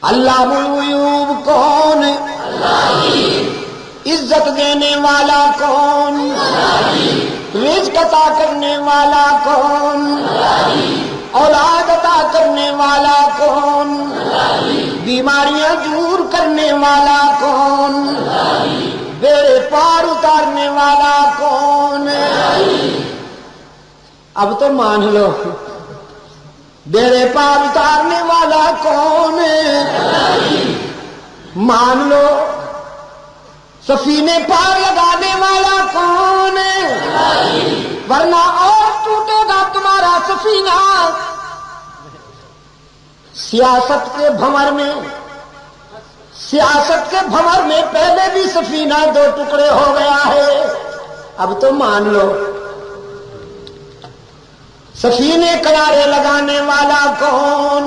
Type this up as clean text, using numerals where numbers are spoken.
علام الغیوب کون؟ عزت دینے والا کون؟ رزق عطا کرنے والا کون؟ اولاد عطا کرنے والا کون؟ بیماریاں دور کرنے والا کون؟ بیڑے پار اتارنے والا کون؟ اب تو مان لو، بیڑے پار اتارنے والا کون ہے؟ مان لو، سفینے پار لگانے والا کون ہے؟ ورنہ اور ٹوٹے گا تمہارا سفینہ۔ سیاست کے بھنور میں پہلے بھی سفینہ دو ٹکڑے ہو گیا ہے، اب تو مان لو۔ سفینے کنارے لگانے والا کون؟